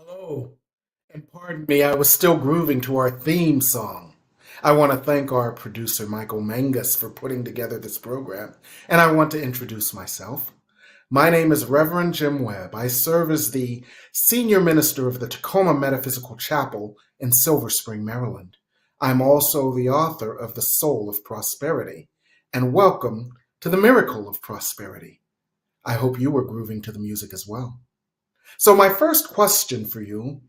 Hello, and pardon me, I was still grooving to our theme song. I want to thank our producer, Michael Mangus, for putting together this program, and I want to introduce myself. My name is Reverend Jim Webb. I serve as the senior minister of the Tacoma Metaphysical Chapel in Silver Spring, Maryland. I'm also the author of The Soul of Prosperity, and welcome to the Miracle of Prosperity. I hope you were grooving to the music as well. So my first question for you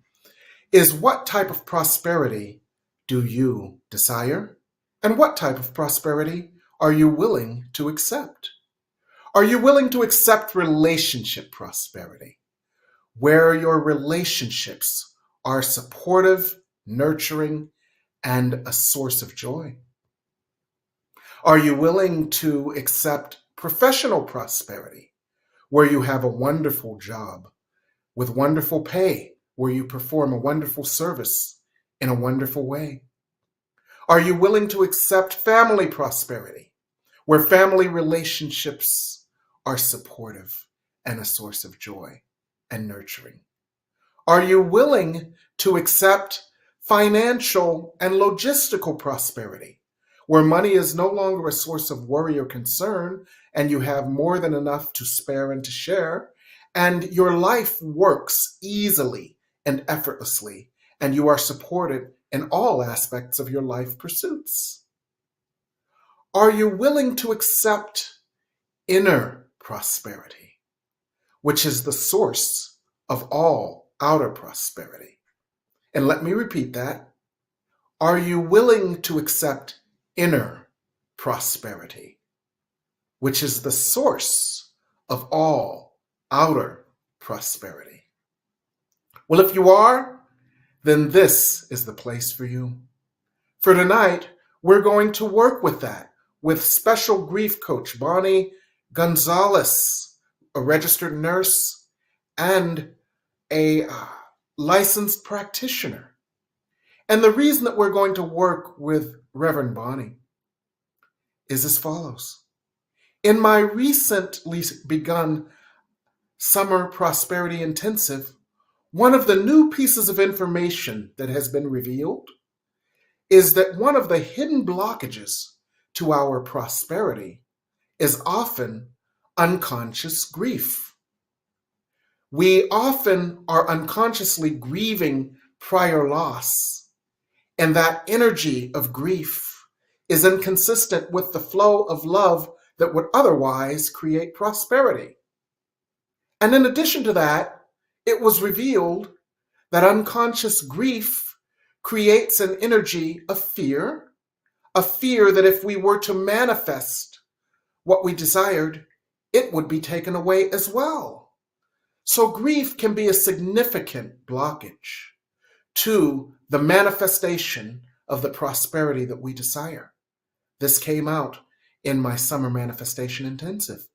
is, what type of prosperity do you desire? And what type of prosperity are you willing to accept? Are you willing to accept relationship prosperity, where your relationships are supportive, nurturing, and a source of joy? Are you willing to accept professional prosperity, where you have a wonderful job with wonderful pay, where you perform a wonderful service in a wonderful way? Are you willing to accept family prosperity, where family relationships are supportive and a source of joy and nurturing? Are you willing to accept financial and logistical prosperity, where money is no longer a source of worry or concern, and you have more than enough to spare and to share, and your life works easily and effortlessly, and you are supported in all aspects of your life pursuits? Are you willing to accept inner prosperity, which is the source of all outer prosperity? And let me repeat that. Are you willing to accept inner prosperity, which is the source of all outer prosperity? Well, if you are, then this is the place for you. For tonight, we're going to work with that with special grief coach Bonnie Gonzalez, a registered nurse and a licensed practitioner. And the reason that we're going to work with Reverend Bonnie is as follows. In my recently begun Summer Prosperity Intensive, one of the new pieces of information that has been revealed is that one of the hidden blockages to our prosperity is often unconscious grief. We often are unconsciously grieving prior loss, and that energy of grief is inconsistent with the flow of love that would otherwise create prosperity. And in addition to that, it was revealed that unconscious grief creates an energy of fear, a fear that if we were to manifest what we desired, it would be taken away as well. So grief can be a significant blockage to the manifestation of the prosperity that we desire. This came out in my Summer Manifestation Intensive.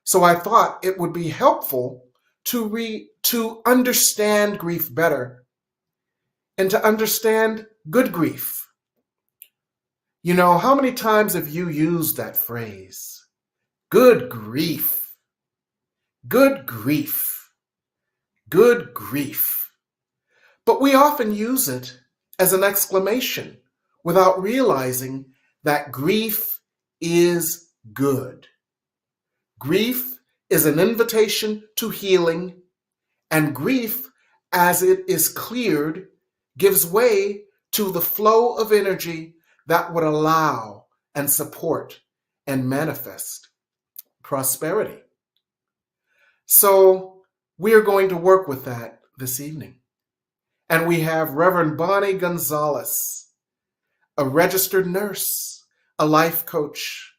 So I thought it would be helpful to understand grief better and to understand good grief. You know, how many times have you used that phrase? Good grief. Good grief. Good grief. But we often use it as an exclamation without realizing that grief is good. Grief is an invitation to healing, and grief, as it is cleared, gives way to the flow of energy that would allow and support and manifest prosperity. So we are going to work with that this evening. And we have Reverend Bonnie Gonzalez, a registered nurse, a life coach,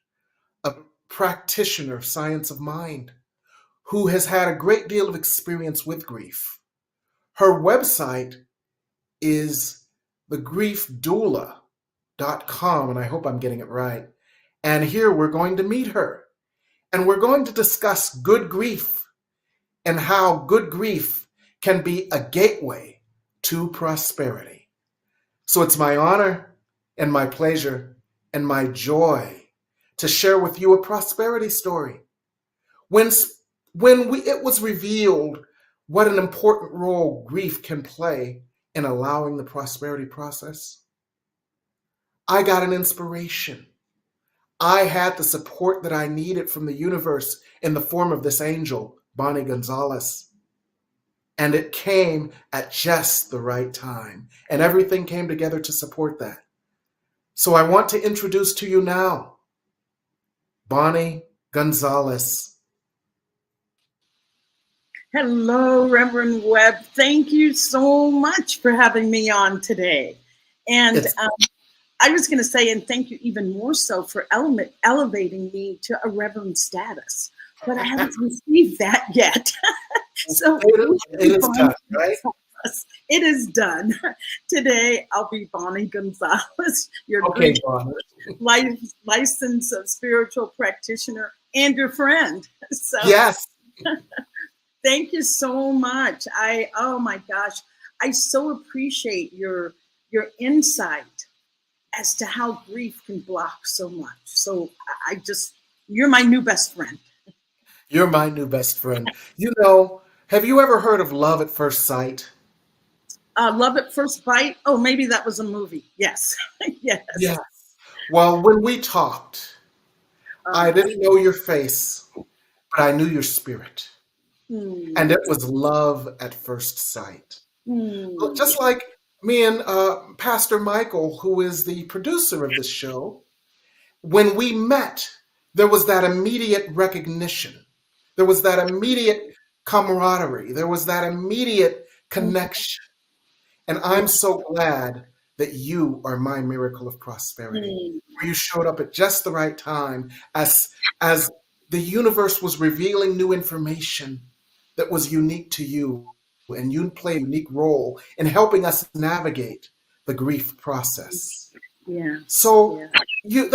a practitioner of science of mind, who has had a great deal of experience with grief. Her website is thegriefdoula.com, and I hope I'm getting it right. And here we're going to meet her, and we're going to discuss good grief and how good grief can be a gateway to prosperity. So it's my honor and my pleasure and my joy to share with you a prosperity story. When it was revealed what an important role grief can play in allowing the prosperity process, I got an inspiration. I had the support that I needed from the universe in the form of this angel, Bonnie Gonzalez. And it came at just the right time. And everything came together to support that. So I want to introduce to you now, Bonnie Gonzalez. Hello, Reverend Webb. Thank you so much for having me on today. And I was going to say, and thank you even more so for elevating me to a reverend status, but I haven't received that yet. So it is done, right? It is done. Today, I'll be Bonnie Gonzalez, your licensed spiritual practitioner and your friend. So, yes. Thank you so much. Oh my gosh, I so appreciate your insight as to how grief can block so much. So you're my new best friend. You're my new best friend. You know, have you ever heard of love at first sight? Love at first bite? Oh, maybe that was a movie. Yes. Yes. Yes. Well, when we talked, I didn't know your face, but I knew your spirit. And it was love at first sight. Just like me and Pastor Michael, who is the producer of this show, when we met, there was that immediate recognition. There was that immediate camaraderie. There was that immediate connection. And I'm so glad that you are my miracle of prosperity, where you showed up at just the right time as the universe was revealing new information that was unique to you, and you play a unique role in helping us navigate the grief process. Yeah. So your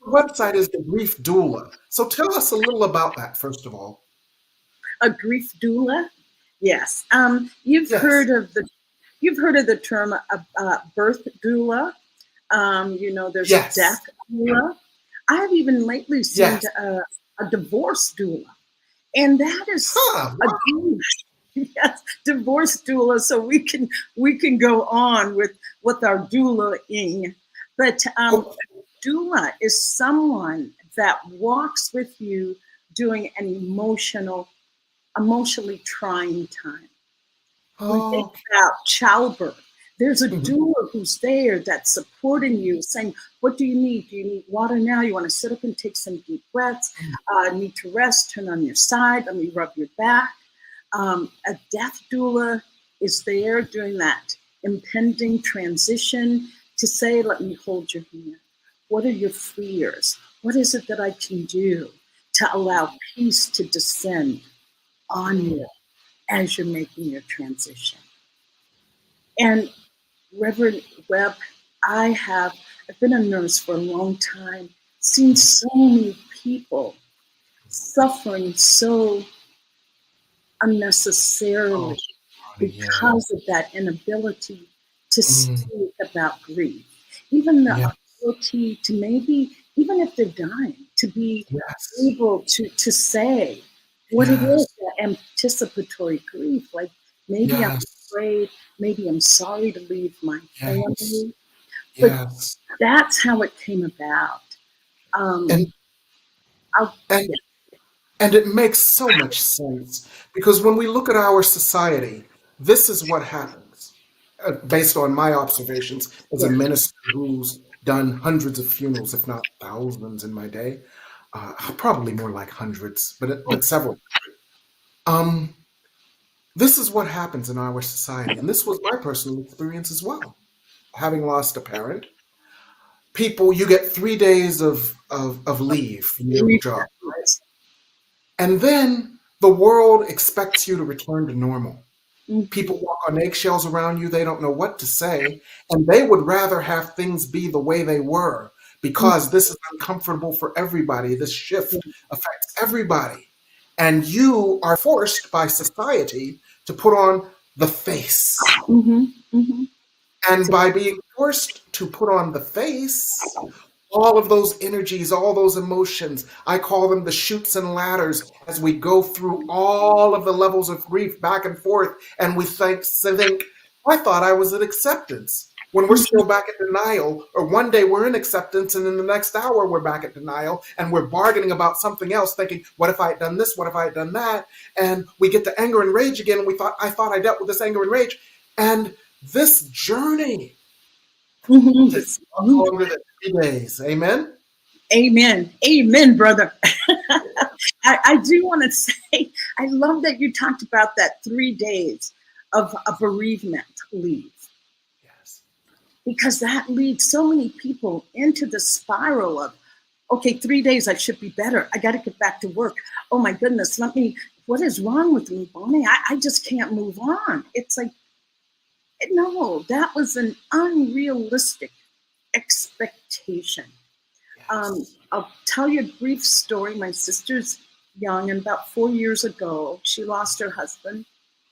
website is the Grief Doula. So tell us a little about that, first of all. A grief doula? Yes. You've heard of the term birth doula. There's a death doula. I have even lately seen a divorce doula. And that is a doula. Yes, divorce doula. So we can go on with our doula-ing. But doula is someone that walks with you during an emotionally trying time. We think about childbirth. There's a doula who's there that's supporting you, saying, what do you need? Do you need water now? You want to sit up and take some deep breaths? Need to rest? Turn on your side. Let me rub your back. A death doula is there during that impending transition to say, let me hold your hand. What are your fears? What is it that I can do to allow peace to descend on you as you're making your transition? And Reverend Webb, I've been a nurse for a long time, seen so many people suffering so unnecessarily because of that inability to speak about grief. Even the ability to maybe, even if they're dying, to be able to say what it is, that anticipatory grief, like maybe I'm afraid, maybe I'm sorry to leave my family. But that's how it came about. And it makes so much sense, because when we look at our society, this is what happens. Based on my observations as a minister who's done hundreds of funerals, if not thousands in my day, probably more like hundreds, but several. This is what happens in our society. And this was my personal experience as well. Having lost a parent, you get 3 days of leave from your job. And then the world expects you to return to normal. People walk on eggshells around you. They don't know what to say. And they would rather have things be the way they were, because this is uncomfortable for everybody. This shift affects everybody. And you are forced by society to put on the face. And by being forced to put on the face, all of those energies, all those emotions. I call them the chutes and ladders as we go through all of the levels of grief back and forth. And we think, I thought I was in acceptance when we're still back in denial, or one day we're in acceptance and in the next hour we're back at denial and we're bargaining about something else, thinking, what if I had done this? What if I had done that? And we get to anger and rage again. And I thought I dealt with this anger and rage. And this journey takes longer than 3 days. Amen? Amen. Amen, brother. I do want to say, I love that you talked about that 3 days of bereavement leave. Yes. Because that leads so many people into the spiral of, okay, 3 days, I should be better. I got to get back to work. Oh my goodness, what is wrong with me, Bonnie? I just can't move on. It's like, no, that was an unrealistic expectation. Yes. I'll tell you a brief story. My sister's young, and about 4 years ago, she lost her husband.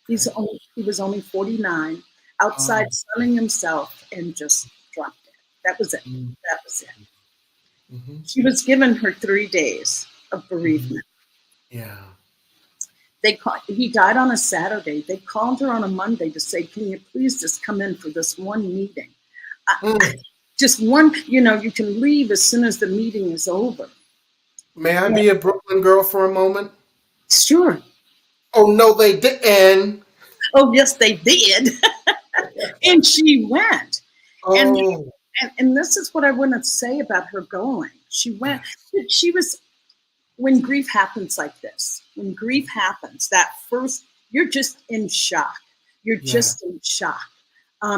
He was only 49, outside sunning himself, and just dropped it. That was it. That was it. Mm-hmm. She was given her 3 days of bereavement. Yeah. He died on a Saturday. They called her on a Monday to say, can you please just come in for this one meeting? Just one, you can leave as soon as the meeting is over. May I be a Brooklyn girl for a moment? Sure. Oh, no, they didn't. Oh, yes, they did. And she went. Oh. And this is what I want to say about her going. She went. She was, when grief happens like this, when grief happens, that first, you're just in shock. You're just in shock.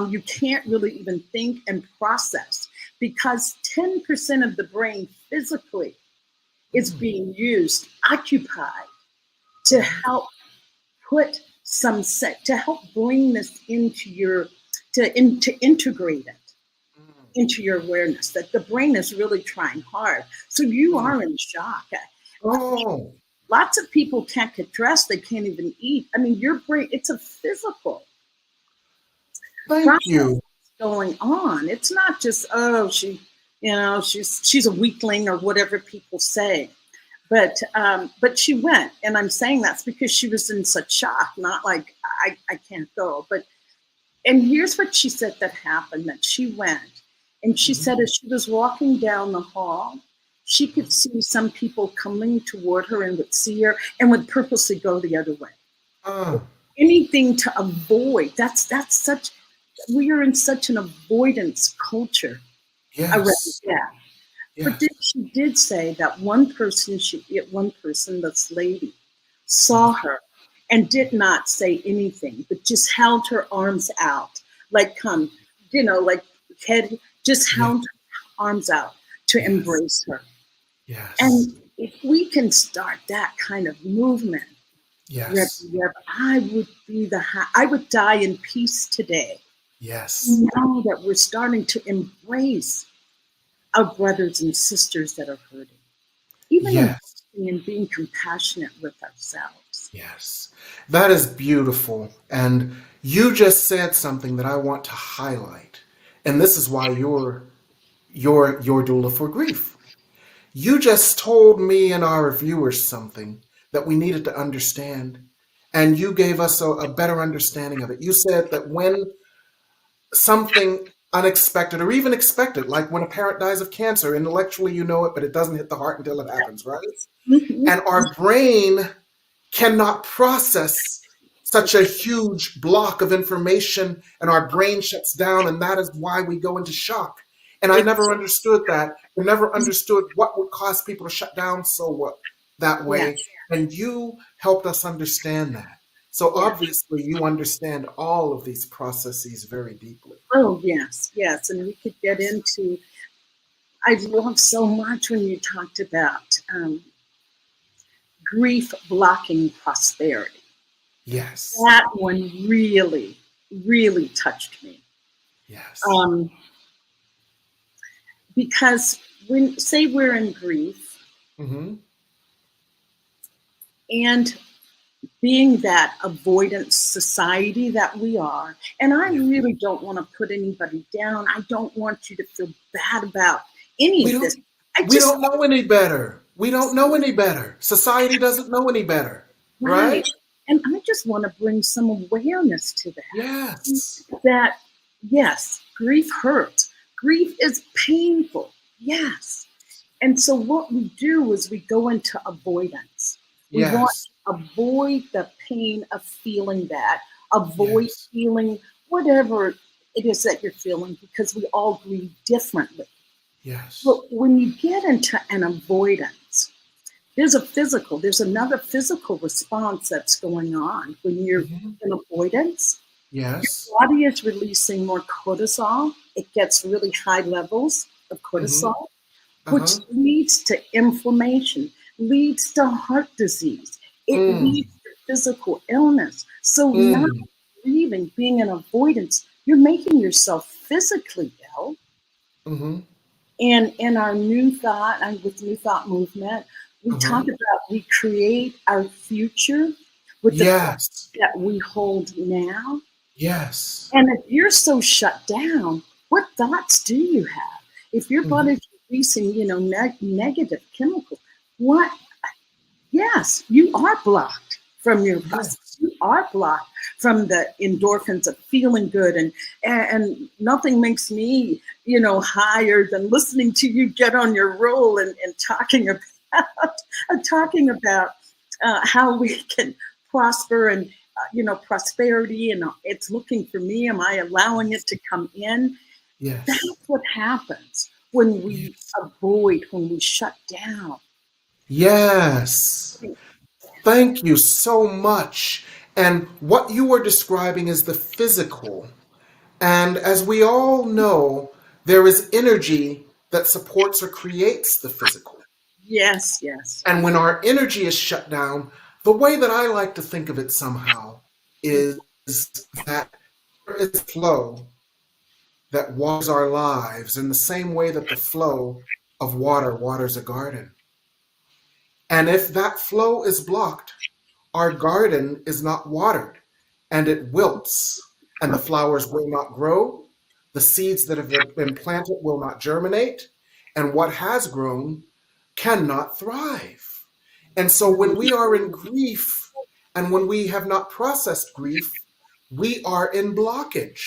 You can't really even think and process, because 10% of the brain physically is being used, occupied, to help put to help bring this into to integrate it into your awareness, that the brain is really trying hard. So you are in shock. Oh. Lots of people can't get dressed. They can't even eat. I mean, your brain, it's a physical Thank you. going on. It's not just, oh, she's a weakling or whatever people say. But she went, and I'm saying that's because she was in such shock, not like I can't go. And here's what she said that happened, that she went, and she said as she was walking down the hall, she could see some people coming toward her and would see her and would purposely go the other way. Anything to avoid. We are in such an avoidance culture around that. Yes. But she did say that one person, this lady, saw her and did not say anything, but just held her arms out, like come, like head, just held her arms out to embrace her. Yes. And if we can start that kind of movement, I would die in peace today. Yes. Now that we're starting to embrace our brothers and sisters that are hurting, even in being compassionate with ourselves. Yes, that is beautiful. And you just said something that I want to highlight. And this is why you're doula for grief. You just told me and our viewers something that we needed to understand. And you gave us a better understanding of it. You said that when something unexpected or even expected, like when a parent dies of cancer, intellectually you know it, but it doesn't hit the heart until it happens, right? And our brain cannot process such a huge block of information, and our brain shuts down, and that is why we go into shock. And I never understood that. I never understood what would cause people to shut down that way. And you helped us understand that. So obviously you understand all of these processes very deeply. Oh, yes. And we could get into, I love so much when you talked about grief blocking prosperity. Yes. That one really, really touched me. Yes. Because say we're in grief, and being that avoidance society that we are, and I really don't want to put anybody down. I don't want you to feel bad about any We of don't, this. I we just, don't know any better. We don't know any better. Society doesn't know any better, right. right? And I just want to bring some awareness to that. Yes. That, yes, grief hurts. Grief is painful. Yes. And so what we do is we go into avoidance. We want Yes. to avoid the pain of feeling that, avoid Yes. feeling whatever it is that you're feeling, because we all grieve differently. Yes. But when you get into an avoidance, there's another physical response that's going on when you're Hmm. in avoidance. Yes. Body is releasing more cortisol. It gets really high levels of Hmm. cortisol, which Uh-huh. leads to inflammation, leads to heart disease. It Mm. leads to physical illness. So not Mm. grieving, being in avoidance, you're making yourself physically ill. Hmm. And in our New Thought, and with New Thought movement, we Uh-huh. talk about we create our future with the thoughts Yes. that we hold now. Yes. And if you're so shut down, what thoughts do you have? If your Hmm. body's releasing, negative chemicals, what? Yes, you are blocked from your process. Yes. You are blocked from the endorphins of feeling good, and nothing makes me, higher than listening to you get on your roll and talking about talking about how we can prosper and prosperity, and it's looking for me. Am I allowing it to come in? That's Yes. what happens when we Yes. avoid, when we shut down. Yes. Thank you so much. And what you were describing is the physical. And as we all know, there is energy that supports or creates the physical. Yes, yes. And when our energy is shut down, the way that I like to think of it somehow is that there is flow that waters our lives in the same way that the flow of water waters a garden. And if that flow is blocked, our garden is not watered and it wilts, and the flowers will not grow, the seeds that have been planted will not germinate, and what has grown cannot thrive. And so when we are in grief and when we have not processed grief, we are in blockage.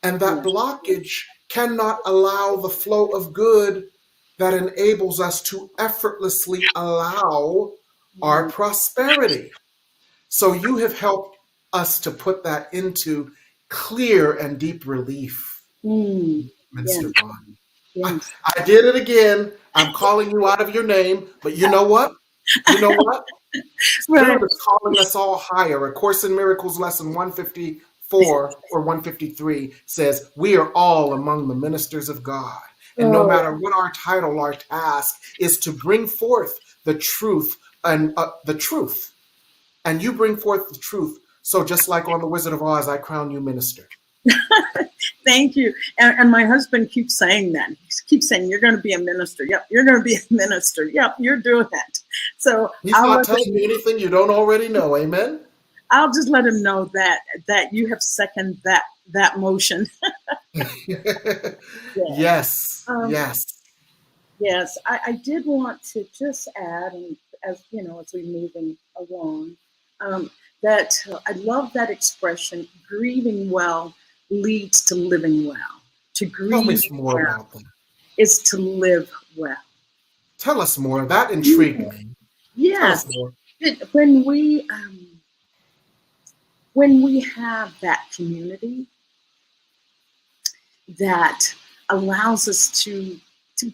And that Yeah. blockage cannot allow the flow of good that enables us to effortlessly allow our prosperity. So you have helped us to put that into clear and deep relief, Mm, yes, Minister Vaughn. I, yes. I did it again. I'm calling you out of your name, but you know what? You know what? Right. Spirit is calling us all higher. A Course in Miracles lesson 154 or 153 says, we are all among the ministers of God. And no Oh, matter what our title, our task is to bring forth the truth and the truth. And you bring forth the truth. So just like on The Wizard of Oz, I crown you minister. thank you. And my husband keeps saying that. He keeps saying, you're going to be a minister. Yep, you're going to be a minister. Yep, you're doing that. So He's not telling you anything you don't already know. Amen? I'll just let him know that you have seconded that motion. Yeah. Yes. Um, Yes. yes, I did want to just add, and as as we're moving along, that I love that expression. Grieving well leads to living well. To Tell me grieve some more well about that. is to live well. Tell us more. That intrigued me. Tell us Yes, more. when we have that community that allows us to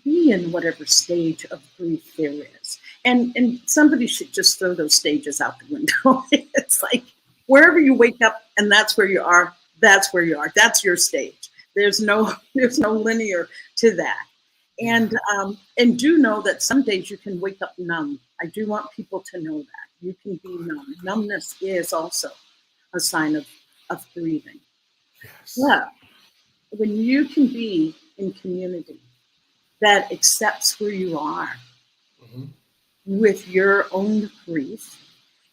be in whatever stage of grief there is, and somebody should just throw those stages out the window. It's like wherever you wake up, and that's where you are. That's where you are. That's your stage. There's no linear to that. Yeah. And do know that some days you can wake up numb. I do want people to know that you can be numb. Numbness is also a sign of grieving. Yes. But when you can be in community that accepts where you are Hmm. with your own grief,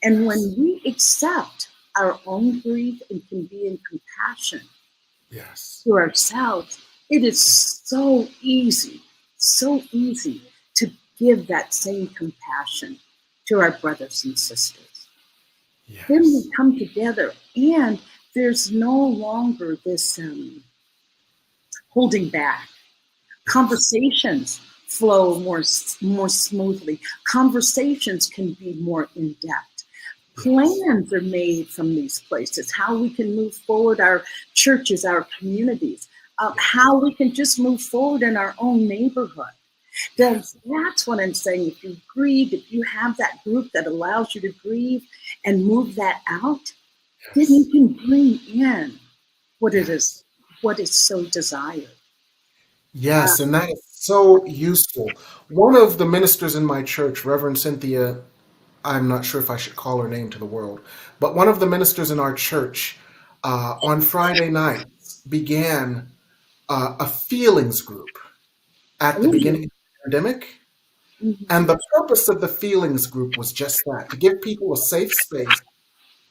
and Yes. when we accept our own grief and can be in compassion Yes. to ourselves, it is so easy, so easy to give that same compassion to our brothers and sisters. Yes. Then we come together, and there's no longer this holding back. Conversations flow more smoothly. Conversations can be more in depth. Plans are made from these places, how we can move forward our churches, our communities, how we can just move forward in our own neighborhood. That's what I'm saying. If you grieve, if you have that group that allows you to grieve and move that out, then you can bring in what it is, what is so desired. Yes, and that is so useful. One of the ministers in my church, Reverend Cynthia, I'm not sure if I should call her name to the world, but one of the ministers in our church on Friday nights began a feelings group at the beginning of the pandemic. And the purpose of the feelings group was just that, to give people a safe space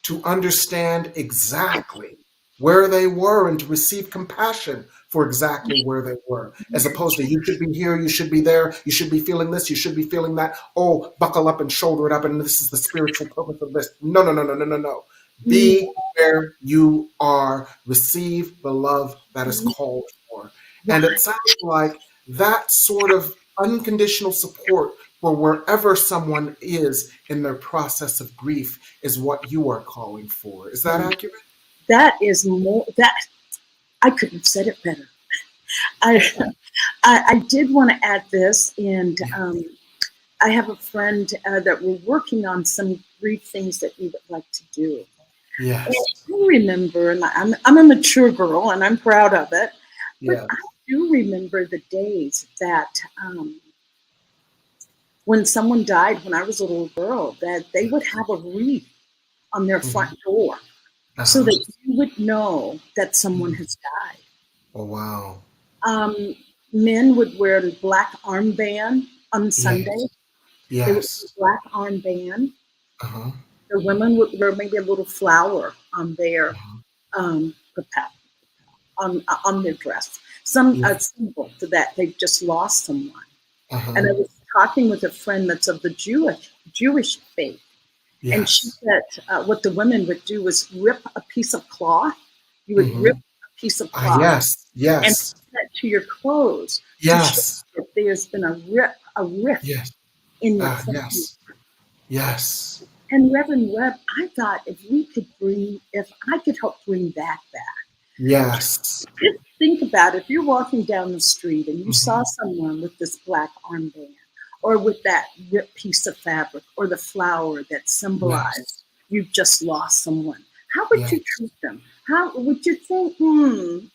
to understand exactly where they were and to receive compassion for exactly where they were, as opposed to you should be here, you should be there, you should be feeling this, you should be feeling that. Oh, buckle up and shoulder it up, and this is the spiritual purpose of this. No, no, no, no, no, no, no. Be where you are. Receive the love that is called for. And it sounds like that sort of unconditional support for wherever someone is in their process of grief is what you are calling for. Is that accurate? That is more, that I couldn't have said it better. I did want to add this, and I have a friend that we're working on some grief things that we would like to do. Yes. And I remember, and I'm a mature girl, and I'm proud of it. But Yeah. I do remember the days that when someone died, when I was a little girl, that they would have a wreath on their front door so that you would know that someone has died. Oh, wow. Men would wear a black armband on Sunday. Yes. They would wear a black armband. Uh-huh. The women would wear maybe a little flower on their on their dress, some a symbol to that they've just lost someone. And I was talking with a friend that's of the Jewish faith, and she said what the women would do was rip a piece of cloth. You would rip a piece of cloth, and put that to your clothes. Yes. To show that there's been a rift in your family. Yes. And Reverend Webb, I thought if I could help bring that back. Yes. Just think about it. If you're walking down the street and you saw someone with this black armband, or with that ripped piece of fabric, or the flower that symbolized you've just lost someone, how would you treat them? How would you think,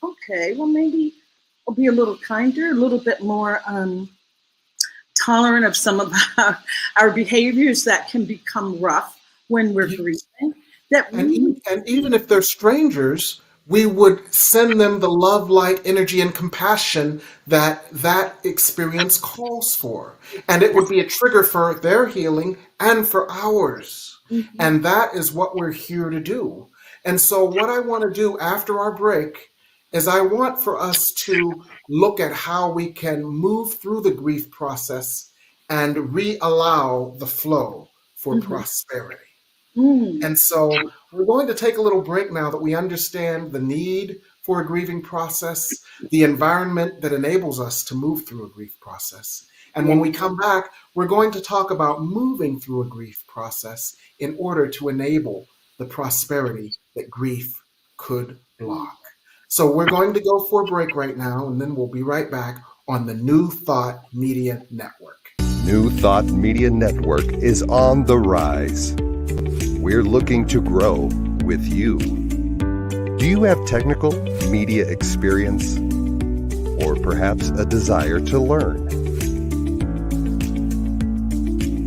okay, well, maybe I'll be a little kinder, a little bit more tolerant of some of our behaviors that can become rough when we're grieving. And even if they're strangers, we would send them the love, light, energy, and compassion that experience calls for. And it would be a trigger for their healing and for ours. And that is what we're here to do. And so what I want to do after our break is I want for us to look at how we can move through the grief process and re-allow the flow for prosperity. And so we're going to take a little break now that we understand the need for a grieving process, the environment that enables us to move through a grief process. And when we come back, we're going to talk about moving through a grief process in order to enable the prosperity that grief could block. So we're going to go for a break right now, and then we'll be right back on the New Thought Media Network. New Thought Media Network is on the rise. We're looking to grow with you. Do you have technical media experience or perhaps a desire to learn?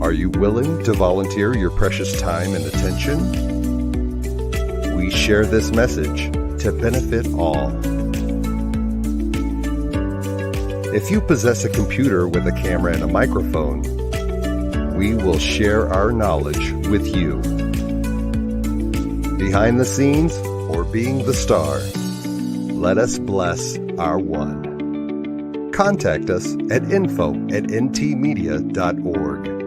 Are you willing to volunteer your precious time and attention? We share this message to benefit all. If you possess a computer with a camera and a microphone, we will share our knowledge with you. Behind the scenes or being the star, let us bless our one. contact us at info@ntmedia.org.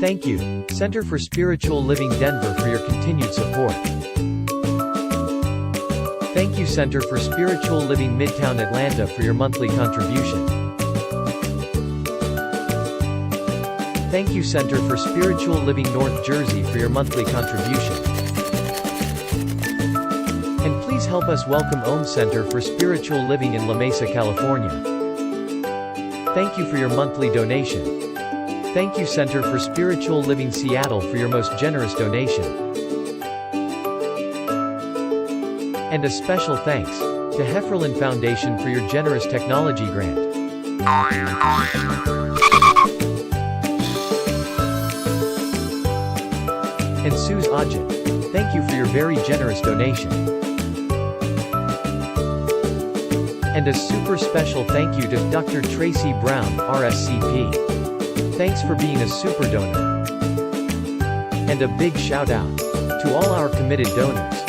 Thank you, Center for Spiritual Living Denver, for your continued support. Thank you, Center for Spiritual Living Midtown Atlanta, for your monthly contribution. Thank you, Center for Spiritual Living North Jersey, for your monthly contribution. And please help us welcome Om Center for Spiritual Living in La Mesa, California. Thank you for your monthly donation. Thank you, Center for Spiritual Living Seattle, for your most generous donation. And a special thanks to Hefferlin Foundation for your generous technology grant. And Suze Ajit, thank you for your very generous donation. And a super special thank you to Dr. Tracy Brown, RScP. Thanks for being a super donor. And a big shout out to all our committed donors.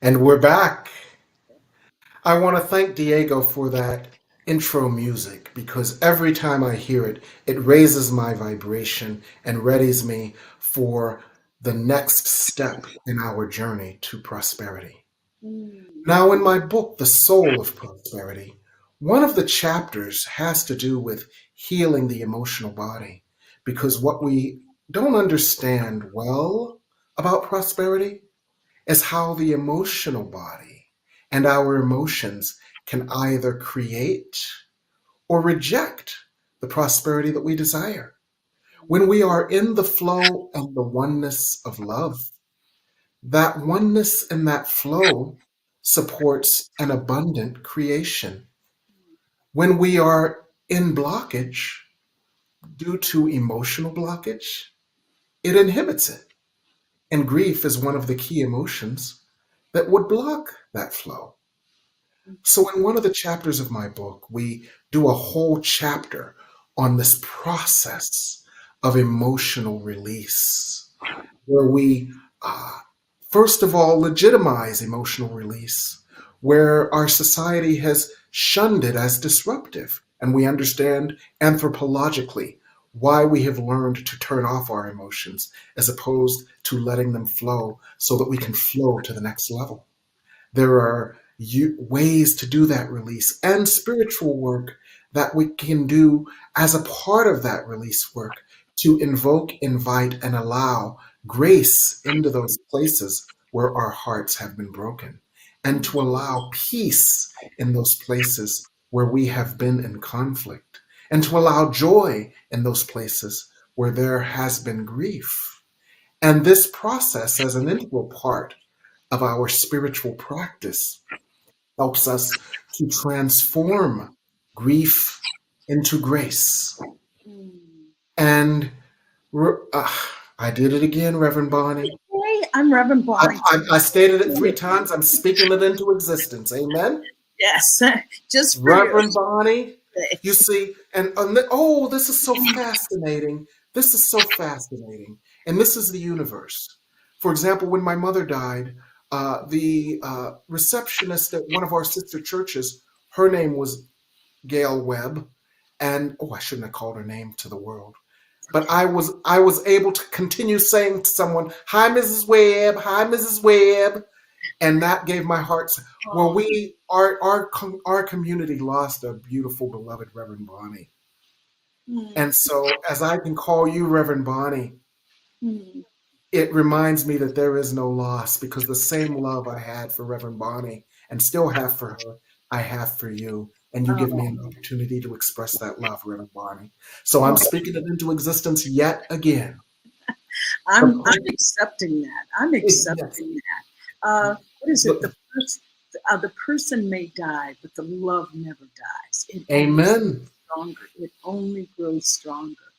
And we're back. I want to thank Diego for that intro music, because every time I hear it, it raises my vibration and readies me for the next step in our journey to prosperity. Now, in my book, The Soul of Prosperity, one of the chapters has to do with healing the emotional body, because what we don't understand well about prosperity is how the emotional body and our emotions can either create or reject the prosperity that we desire. When we are in the flow and the oneness of love, that oneness and that flow supports an abundant creation. When we are in blockage due to emotional blockage, it inhibits it. And grief is one of the key emotions that would block that flow. So in one of the chapters of my book, we do a whole chapter on this process of emotional release, where we, first of all, legitimize emotional release, where our society has shunned it as disruptive. And we understand anthropologically why we have learned to turn off our emotions as opposed to letting them flow so that we can flow to the next level. There are ways to do that release and spiritual work that we can do as a part of that release work to invoke, invite, and allow grace into those places where our hearts have been broken. and to allow peace in those places where we have been in conflict, and to allow joy in those places where there has been grief. And this process, as an integral part of our spiritual practice, helps us to transform grief into grace. And I did it again, Reverend Bonnie. Hey, I'm Reverend Bonnie. I stated it 3 times. I'm speaking it into existence. Amen? Yes, just for Reverend Bonnie, you see, and oh, this is so fascinating. This is so fascinating. And this is the universe. For example, when my mother died, the receptionist at one of our sister churches, her name was Gail Webb. And I shouldn't have called her name to the world. But I was able to continue saying to someone, "Hi, Mrs. Webb. Hi, Mrs. Webb," and that gave my heart. Well, our community lost a beautiful, beloved Reverend Bonnie, and so as I can call you Reverend Bonnie, it reminds me that there is no loss, because the same love I had for Reverend Bonnie and still have for her, I have for you. And you give me an opportunity to express that love, Reverend Bonnie. So I'm speaking it into existence yet again. I'm accepting that. I'm accepting that. What is it? The person may die, but the love never dies. Amen. It only grows stronger.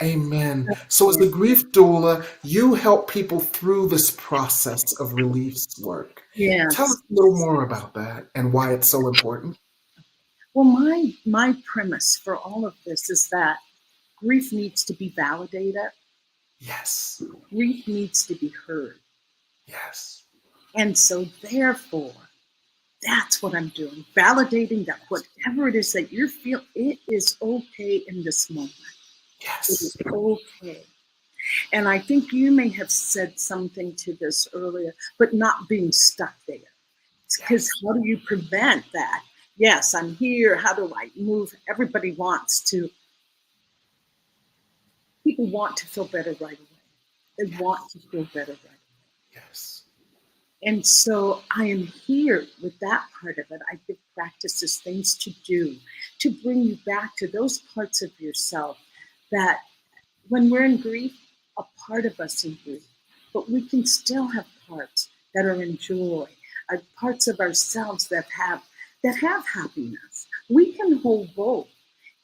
Amen. So as a grief doula, you help people through this process of release work. Yes. Tell us a little more about that and why it's so important. Well, my premise for all of this is that grief needs to be validated. Yes. Grief needs to be heard. Yes. And so therefore, that's what I'm doing. Validating that whatever it is that you're feeling, it is okay in this moment. Yes. It is okay. And I think you may have said something to this earlier, but not being stuck there. Because how do you prevent that? Yes, I'm here. How do I move? People want to feel better right away. They want to feel better right away. Yes. And so I am here with that part of it. I give practices, things to do, to bring you back to those parts of yourself that when we're in grief, a part of us in grief, but we can still have parts that are in joy, parts of ourselves that have happiness. We can hold both.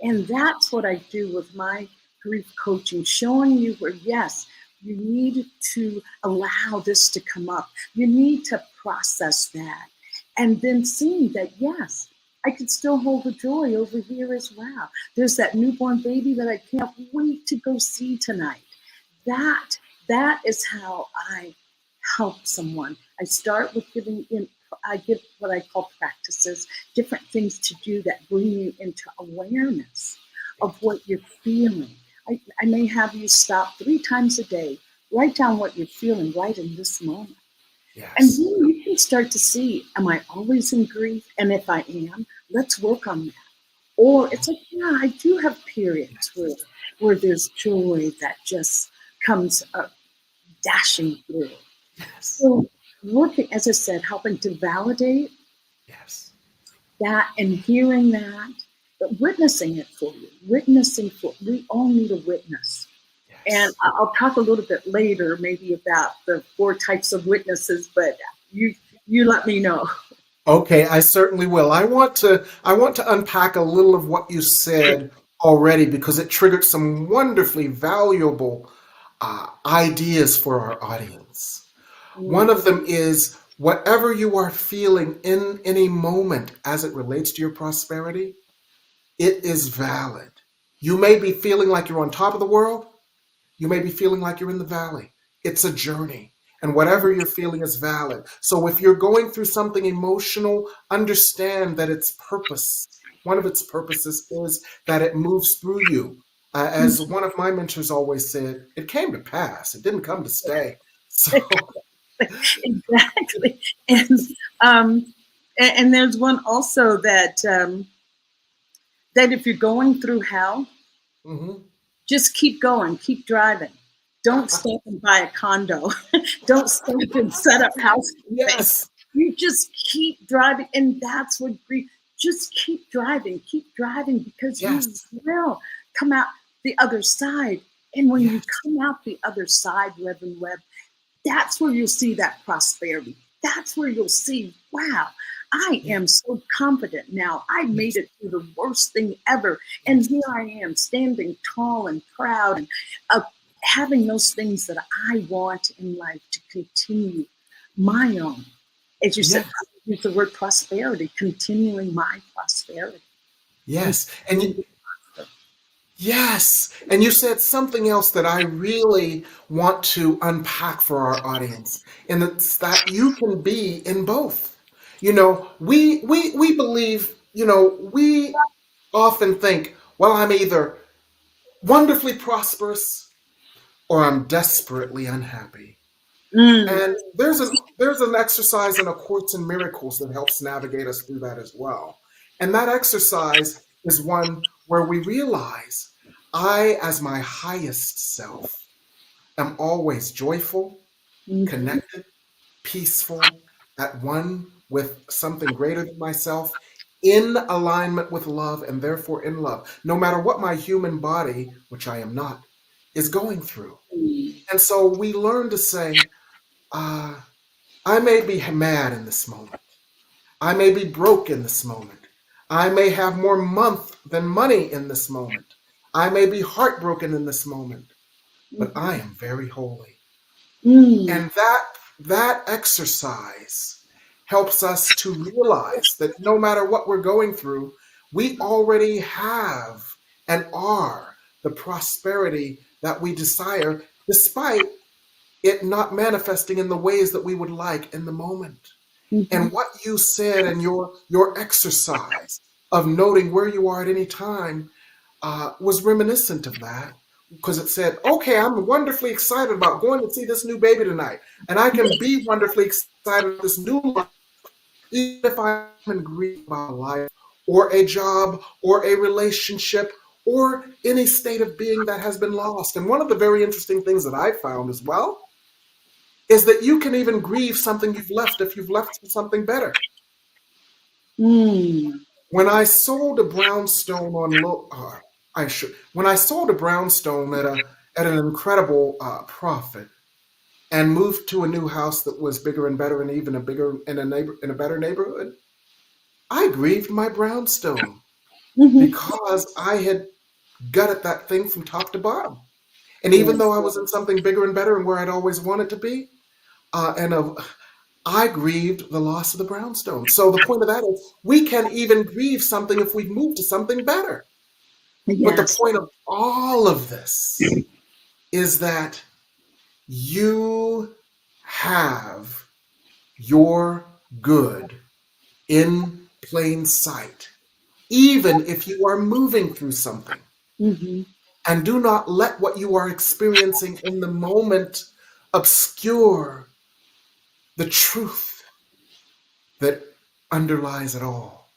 And that's what I do with my grief coaching, showing you where, yes, you need to allow this to come up. You need to process that. And then seeing that, yes, I can still hold the joy over here as well. There's that newborn baby that I can't wait to go see tonight. That is how I help someone. I start with I give what I call practices, different things to do that bring you into awareness of what you're feeling. I may have you stop 3 times a day, write down what you're feeling right in this moment. Yes. And then you can start to see, am I always in grief? And if I am, let's work on that. Or it's like, yeah, I do have periods where there's joy that just comes up, dashing through. Yes. So working, as I said, helping to validate that and hearing that, but witnessing it for you. We all need a witness. Yes. And I'll talk a little bit later, maybe about the 4 types of witnesses, but you let me know. Okay, I certainly will. I want to unpack a little of what you said already, because it triggered some wonderfully valuable ideas for our audience. One of them is, whatever you are feeling in any moment as it relates to your prosperity, it is valid. You may be feeling like you're on top of the world. You may be feeling like you're in the valley. It's a journey. And whatever you're feeling is valid. So if you're going through something emotional, understand that its purpose, one of its purposes is that it moves through you. As one of my mentors always said, it came to pass. It didn't come to stay. So exactly. And there's one also that if you're going through hell, just keep going, keep driving. Don't stop and buy a condo. Don't stop and set up house. Yes. You just keep driving. And that's what grief, just keep driving because Yes. you will come out the other side. And when you Yes. come out the other side, Reverend Webb, that's where you'll see that prosperity. That's where you'll see, wow, I am so confident now. I made it through the worst thing ever. And here I am standing tall and proud and having those things that I want in life to continue my own. As you said, Yes. use the word prosperity, continuing my prosperity. Yes. Yes. And you said something else that I really want to unpack for our audience, and it's that you can be in both. We believe, we often think, well, I'm either wonderfully prosperous or I'm desperately unhappy. Mm. And there's an exercise in A Course in Miracles that helps navigate us through that as well. And that exercise is one where we realize I, as my highest self, am always joyful, connected, peaceful, at one with something greater than myself, in alignment with love, and therefore in love, no matter what my human body, which I am not, is going through. And so we learn to say, I may be mad in this moment. I may be broke in this moment. I may have more month than money in this moment. I may be heartbroken in this moment, but I am very holy. And that exercise helps us to realize that no matter what we're going through, we already have and are the prosperity that we desire, despite it not manifesting in the ways that we would like in the moment. And what you said and your exercise of noting where you are at any time was reminiscent of that, because it said, okay, I'm wonderfully excited about going to see this new baby tonight, and I can be wonderfully excited about this new life, even if I'm in grief about life or a job or a relationship or any state of being that has been lost. And one of the very interesting things that I found as well is that you can even grieve something you've left if you've left something better. When I sold a brownstone when I sold a brownstone at an incredible profit and moved to a new house that was bigger and better and even in a better neighborhood, I grieved my brownstone because I had gutted that thing from top to bottom. And even though I was in something bigger and better and where I'd always wanted to be, I grieved the loss of the brownstone. So the point of that is we can even grieve something if we've moved to something better. Yes. But the point of all of this is that you have your good in plain sight, even if you are moving through something. And do not let what you are experiencing in the moment obscure the truth that underlies it all.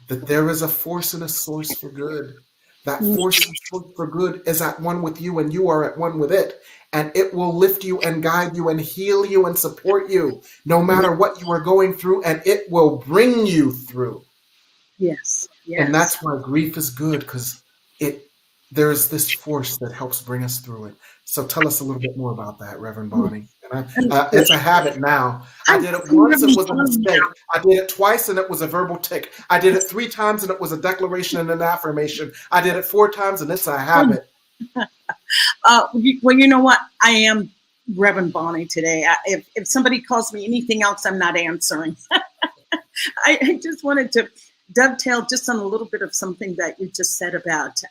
That there is a force and a source for good. That force and source for good is at one with you, and you are at one with it. And it will lift you and guide you and heal you and support you, no matter what you are going through, and it will bring you through. Yes. And that's why grief is good, because there's this force that helps bring us through it. So tell us a little bit more about that, Reverend Bonnie. And it's a habit now. I did it once, it was a mistake. I did it twice, and it was a verbal tick. I did it 3 times, and it was a declaration and an affirmation. I did it 4 times, and it's a habit. Well, you know what? I am Reverend Bonnie today. If somebody calls me anything else, I'm not answering. I just wanted to dovetail just on a little bit of something that you just said about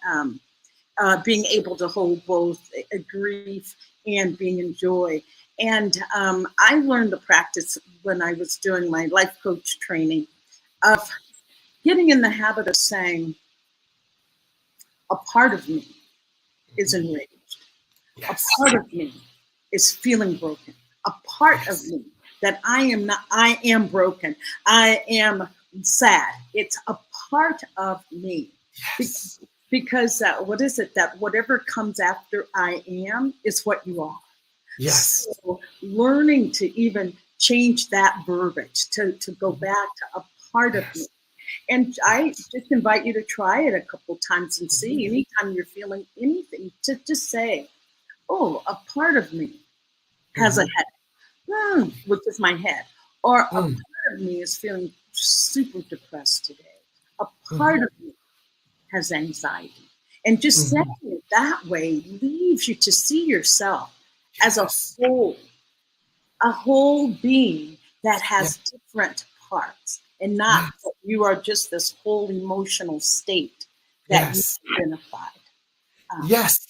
being able to hold both grief and being in joy. And I learned the practice when I was doing my life coach training of getting in the habit of saying, a part of me is enraged. Yes. A part of me is feeling broken. A part of me that I am broken. I am sad. It's a part of me. Yes. Because what is it? That whatever comes after I am is what you are. Yes. So learning to even change that verbiage to go back to a part of me. And I just invite you to try it a couple times and see. Anytime you're feeling anything, to just say, oh, a part of me has a head, which is my head. Or a part of me is feeling super depressed today. A part of me has anxiety. And just saying it that way leaves you to see yourself as a whole being that has different parts, and not that you are just this whole emotional state that you identified. Yes.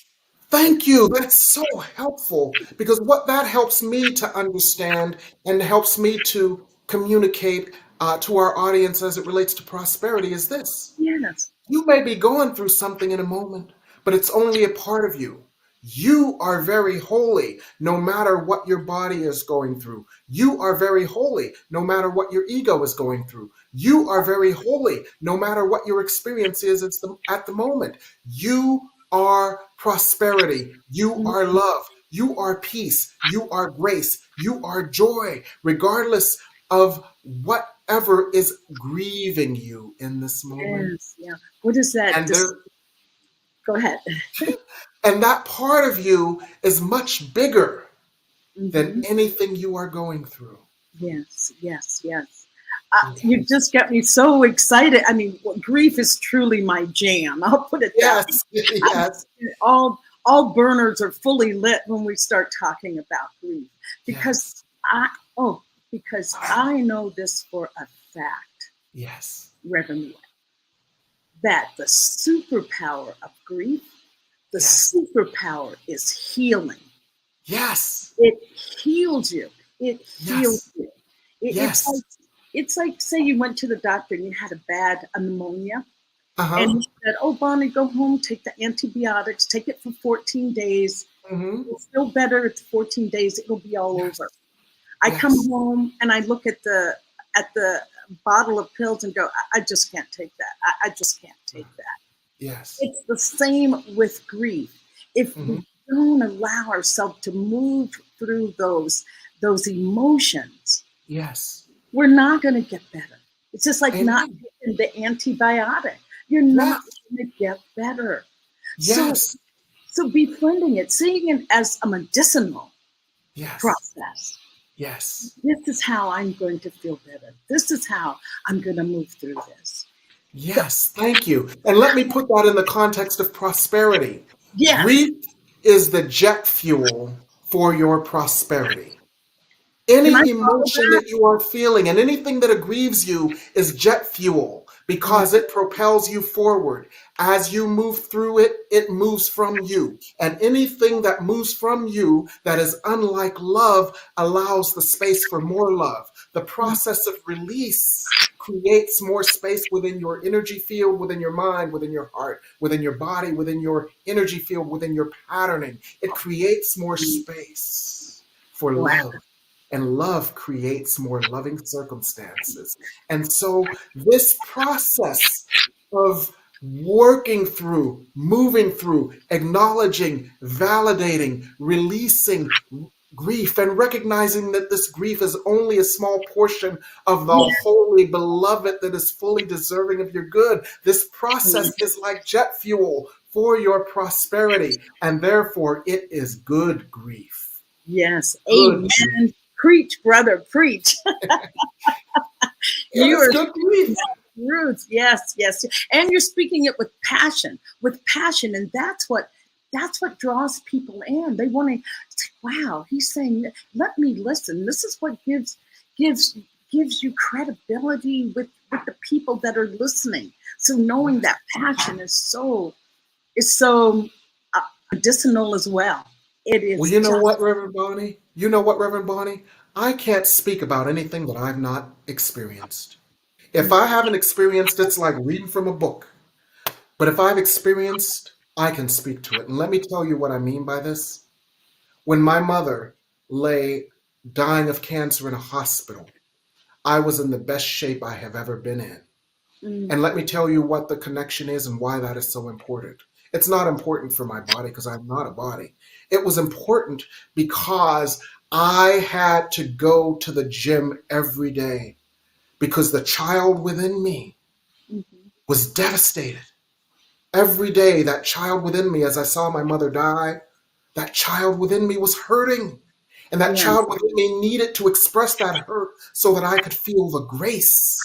Thank you. That's so helpful, because what that helps me to understand and helps me to communicate to our audience as it relates to prosperity is this. Yes. You may be going through something in a moment, but it's only a part of you. You are very holy no matter what your body is going through. You are very holy no matter what your ego is going through. You are very holy no matter what your experience is at the moment. You are prosperity. You are love. You are peace. You are grace. You are joy, regardless of whatever is grieving you in this moment. Yes. Yeah. What is that? And Go ahead. And that part of you is much bigger than anything you are going through. Yes. You just got me so excited. I mean, grief is truly my jam. I'll put it that way. Yes. All burners are fully lit when we start talking about grief, because I know this for a fact. Yes. Reverend Webb, that the superpower of grief, the superpower is healing. Yes. It heals you. It heals you. It's like, say you went to the doctor and you had a pneumonia, and he said, "Oh, Bonnie, go home, take the antibiotics, take it for 14 days. You'll feel better. It's 14 days. It'll be all over." I come home and I look at the bottle of pills and go, "I just can't take that. I just can't take that." Yes. It's the same with grief. If we don't allow ourselves to move through those emotions, we're not going to get better. It's just like not taking the antibiotic. You're not going to get better. Yes. So befriending it, seeing it as a medicinal process. Yes. This is how I'm going to feel better. This is how I'm going to move through this. Yes, thank you. And let me put that in the context of prosperity. Yes. Grief is the jet fuel for your prosperity. Any emotion that you are feeling and anything that aggrieves you is jet fuel, because it propels you forward. As you move through it, it moves from you. And anything that moves from you that is unlike love allows the space for more love. The process of release creates more space within your energy field, within your mind, within your heart, within your body, within your energy field, within your patterning. It creates more space for love. And love creates more loving circumstances. And so this process of working through, moving through, acknowledging, validating, releasing grief, and recognizing that this grief is only a small portion of the holy beloved that is fully deserving of your good. This process is like jet fuel for your prosperity, and therefore it is good grief. Yes. Amen. Grief. Preach, brother, preach. You are good grief. Roots. Yes. And you're speaking it with passion, and that's what draws people in. They want to say, wow, he's saying, let me listen. This is what gives you credibility with the people that are listening. So knowing that passion is so medicinal as well. It is. Well, you know what, Reverend Bonnie? I can't speak about anything that I've not experienced. If I haven't experienced, it's like reading from a book. But if I've experienced, I can speak to it. And let me tell you what I mean by this. When my mother lay dying of cancer in a hospital, I was in the best shape I have ever been in. And let me tell you what the connection is and why that is so important. It's not important for my body because I'm not a body. It was important because I had to go to the gym every day because the child within me was devastated. Every day, that child within me, as I saw my mother die, that child within me was hurting. And that Yeah. child within me needed to express that hurt so that I could feel the grace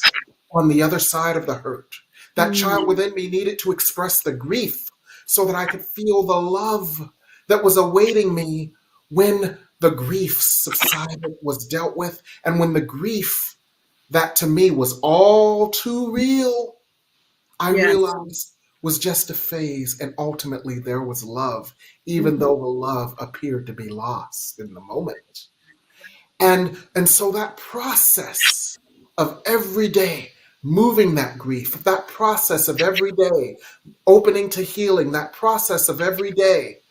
on the other side of the hurt. That child within me needed to express the grief so that I could feel the love that was awaiting me when the grief subsided, was dealt with, and when the grief that to me was all too real, I Yes. realized was just a phase, and ultimately there was love, even though the love appeared to be lost in the moment. And so that process of every day moving that grief, that process of every day opening to healing, that process of every day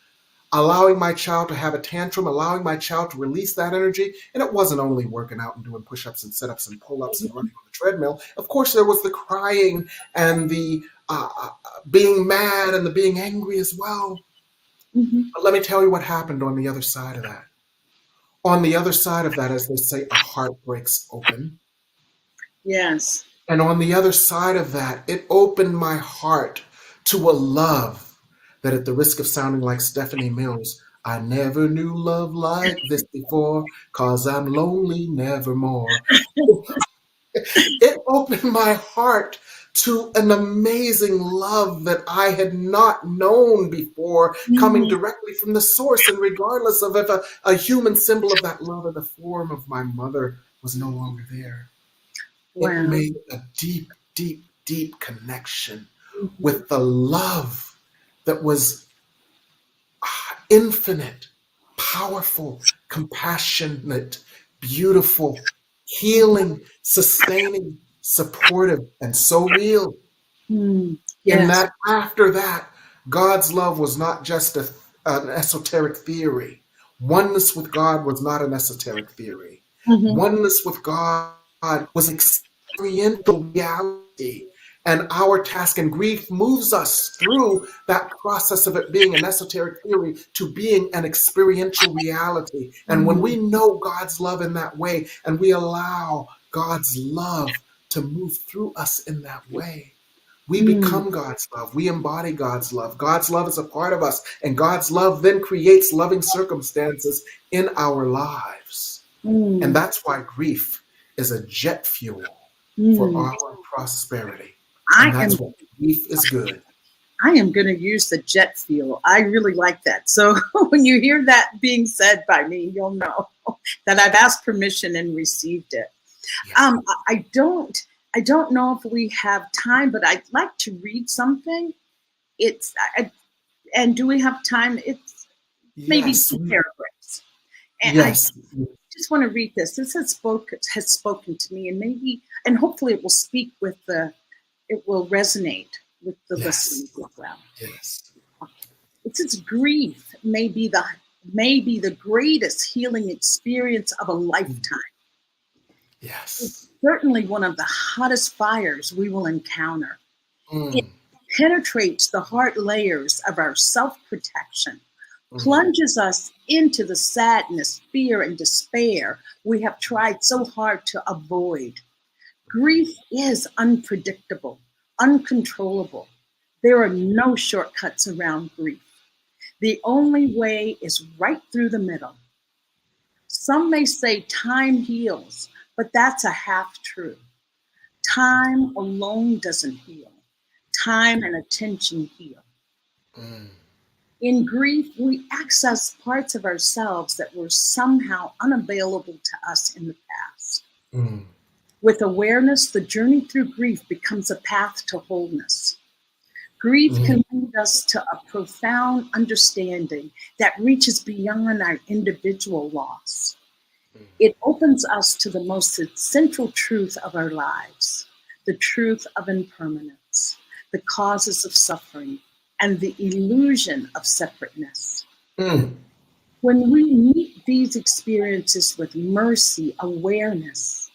allowing my child to have a tantrum, allowing my child to release that energy. And it wasn't only working out and doing push-ups and sit-ups and pull-ups and running on the treadmill. Of course, there was the crying and the being mad and the being angry as well. But let me tell you what happened on the other side of that. On the other side of that, as they say, a heart breaks open. Yes. And on the other side of that, it opened my heart to a love that, at the risk of sounding like Stephanie Mills, I never knew love like this before, 'cause I'm lonely nevermore. It opened my heart to an amazing love that I had not known before, coming directly from the source. And regardless of if a human symbol of that love in the form of my mother was no longer there, it made a deep, deep, deep connection with the love that was infinite, powerful, compassionate, beautiful, healing, sustaining, supportive, and so real. Yes. And that after that, God's love was not just an esoteric theory. Oneness with God was not an esoteric theory. Oneness with God was experiential reality. And our task, and grief moves us through that process of it being an esoteric theory to being an experiential reality. And when we know God's love in that way, and we allow God's love to move through us in that way, we become God's love. We embody God's love. God's love is a part of us, and God's love then creates loving circumstances in our lives. And that's why grief is a jet fuel for our prosperity. And that's why grief is good. I am going to use the jet fuel. I really like that. So when you hear that being said by me, you'll know that I've asked permission and received it. Yes. I don't know if we have time, but I'd like to read something. And do we have time? It's maybe 2 paragraphs. And yes. I just want to read this. This has spoken to me, and hopefully it will speak with it will resonate with the listeners as well. Yes. It says grief may be the greatest healing experience of a lifetime. Yes. It's certainly one of the hottest fires we will encounter. It penetrates the heart layers of our self-protection, plunges us into the sadness, fear, and despair we have tried so hard to avoid. Grief is unpredictable, uncontrollable. There are no shortcuts around grief. The only way is right through the middle. Some may say time heals, but that's a half-truth. Time alone doesn't heal. Time and attention heal. In grief, we access parts of ourselves that were somehow unavailable to us in the past. With awareness, the journey through grief becomes a path to wholeness. Grief can lead us to a profound understanding that reaches beyond our individual loss. It opens us to the most central truth of our lives, the truth of impermanence, the causes of suffering, and the illusion of separateness. When we meet these experiences with mercy, awareness,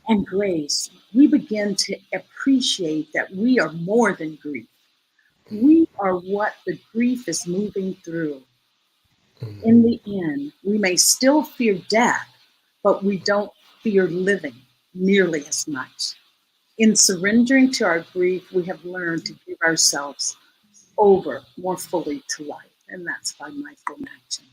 and grace, we begin to appreciate that we are more than grief. We are what the grief is moving through. In the end, we may still fear death, but we don't fear living nearly as much. In surrendering to our grief, we have learned to give ourselves over more fully to life, and that's by mindful action.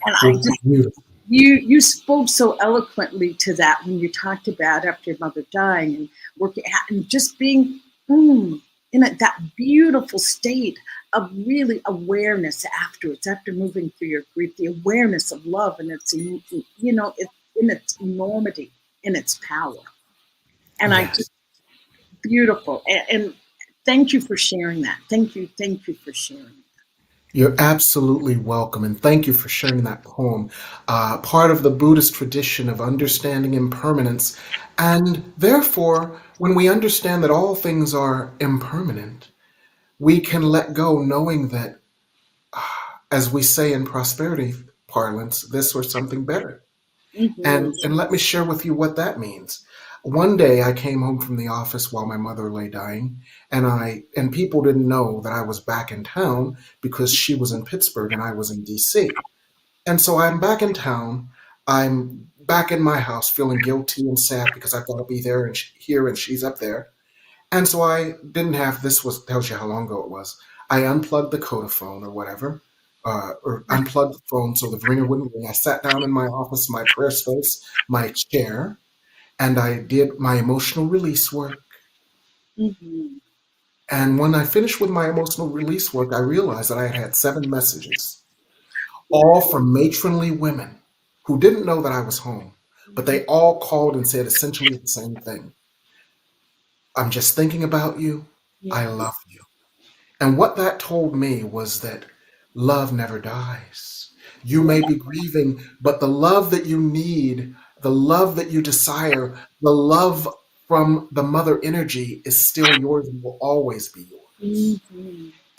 And I just, you spoke so eloquently to that when you talked about after your mother dying and working and just being in that beautiful state of really awareness afterwards, after moving through your grief, the awareness of love and its, you know, in its enormity, in its power. And I just, beautiful. And thank you for sharing that. Thank you for sharing that. You're absolutely welcome, and thank you for sharing that poem. Part of the Buddhist tradition of understanding impermanence, and therefore, when we understand that all things are impermanent, we can let go knowing that, as we say in prosperity parlance, this or something better. And let me share with you what that means. One day I came home from the office while my mother lay dying, and people didn't know that I was back in town because she was in Pittsburgh and I was in D.C. And so I'm back in town. I'm back in my house feeling guilty and sad because I've got to be there and here and she's up there. And so I didn't have, tells you how long ago it was. I unplugged the Codaphone or whatever, or unplugged the phone so the ringer wouldn't ring. I sat down in my office, my prayer space, my chair, and I did my emotional release work. And when I finished with my emotional release work, I realized that I had 7 messages, all from matronly women who didn't know that I was home, but they all called and said essentially the same thing. I'm just thinking about you. I love you. And what that told me was that love never dies. You may be grieving, but the love that you need, the love that you desire, the love from the mother energy is still yours and will always be yours.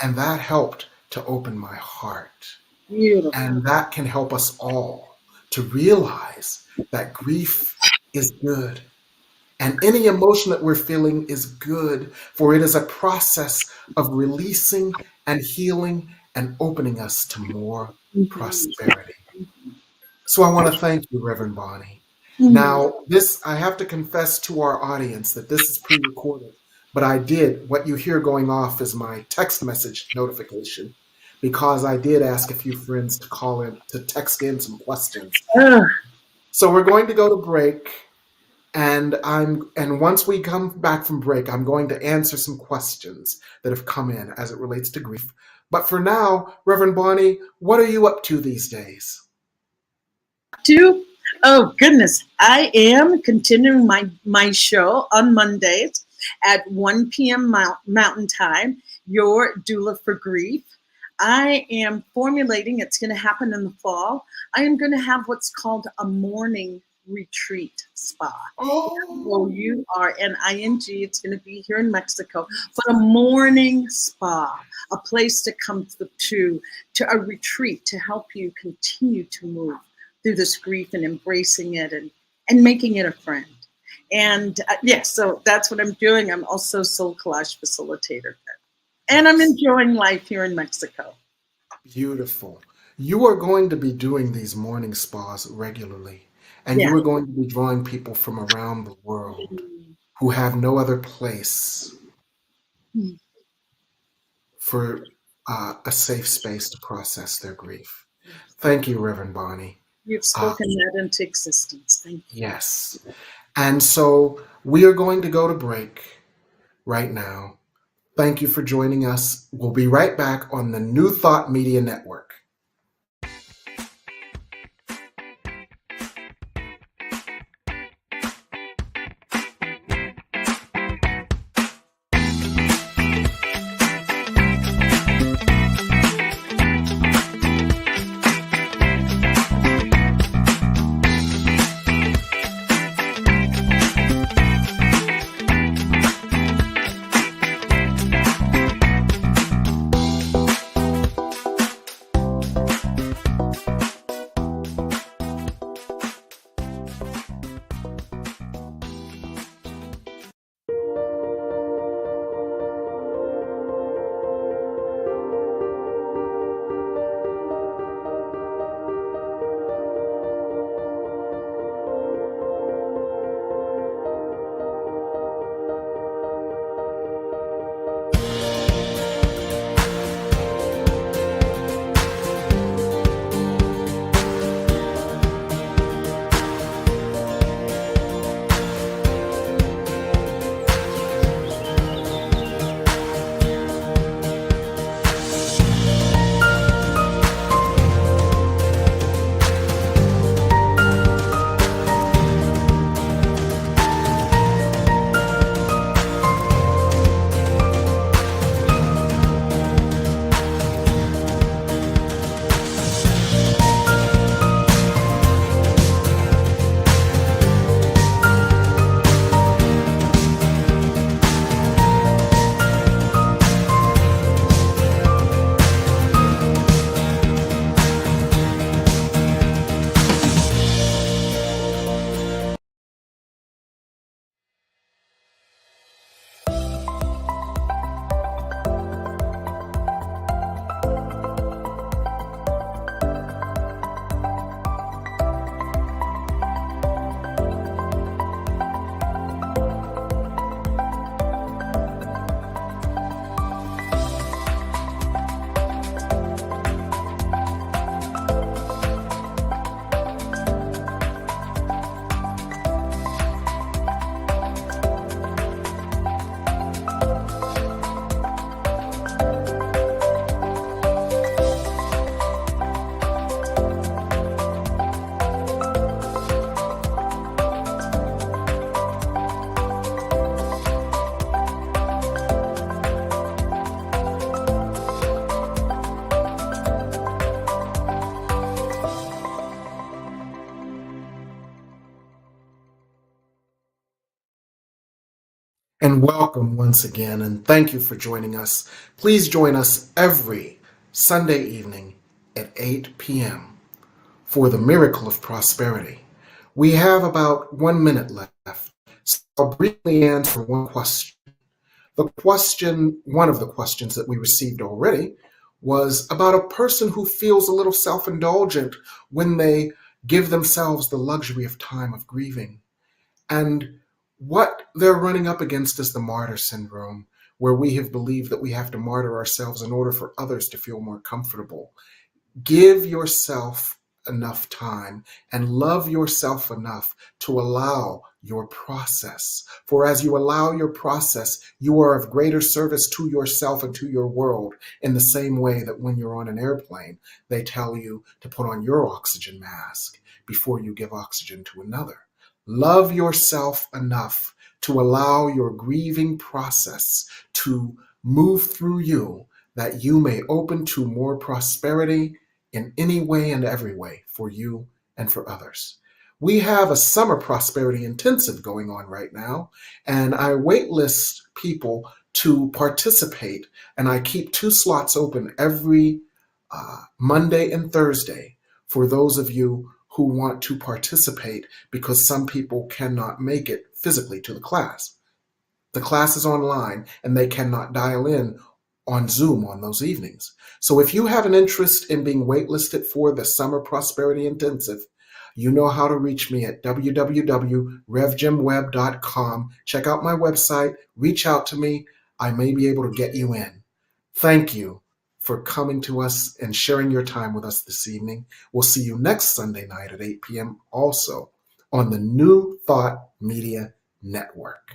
And that helped to open my heart. Beautiful. And that can help us all to realize that grief is good. And any emotion that we're feeling is good, for it is a process of releasing and healing and opening us to more prosperity. So I want to thank you, Reverend Bonnie. Now, I have to confess to our audience that this is pre-recorded, but what you hear going off is my text message notification, because I did ask a few friends to call in, to text in some questions. So we're going to go to break. And once we come back from break, I'm going to answer some questions that have come in as it relates to grief. But for now, Reverend Bonnie, what are you up to these days? Oh, goodness. I am continuing my show on Mondays at 1 p.m. Mountain Time, Your Doula for Grief. I am formulating, it's going to happen in the fall. I am going to have what's called a morning retreat spa. MOURNING. It's going to be here in Mexico, but a morning spa, a place to come to a retreat to help you continue to move through this grief and embracing it and making it a friend. And so that's what I'm doing. I'm also soul collage facilitator, and I'm enjoying life here in Mexico. Beautiful. You are going to be doing these morning spas regularly. And you are going to be drawing people from around the world who have no other place for a safe space to process their grief. Thank you, Reverend Bonnie. You've spoken that into existence. Thank you. Yes. And so we are going to go to break right now. Thank you for joining us. We'll be right back on the New Thought Media Network. and welcome once again, and thank you for joining us. Please join us every Sunday evening at 8 p.m. for the Miracle of Prosperity. We have about 1 minute left, so I'll briefly answer one question. One of the questions that we received already was about a person who feels a little self-indulgent when they give themselves the luxury of time of grieving. And what they're running up against is the martyr syndrome, where we have believed that we have to martyr ourselves in order for others to feel more comfortable. Give yourself enough time and love yourself enough to allow your process. For as you allow your process, you are of greater service to yourself and to your world, in the same way that when you're on an airplane, they tell you to put on your oxygen mask before you give oxygen to another. Love yourself enough to allow your grieving process to move through you, that you may open to more prosperity in any way and every way for you and for others. We have a summer prosperity intensive going on right now, and I waitlist people to participate, and I keep 2 slots open every Monday and Thursday for those of you who want to participate, because some people cannot make it physically to the class. The class is online and they cannot dial in on Zoom on those evenings. So if you have an interest in being waitlisted for the Summer Prosperity Intensive, you know how to reach me at www.revjimwebb.com. Check out my website, reach out to me. I may be able to get you in. Thank you for coming to us and sharing your time with us this evening. We'll see you next Sunday night at 8 p.m. also on the New Thought Media Network.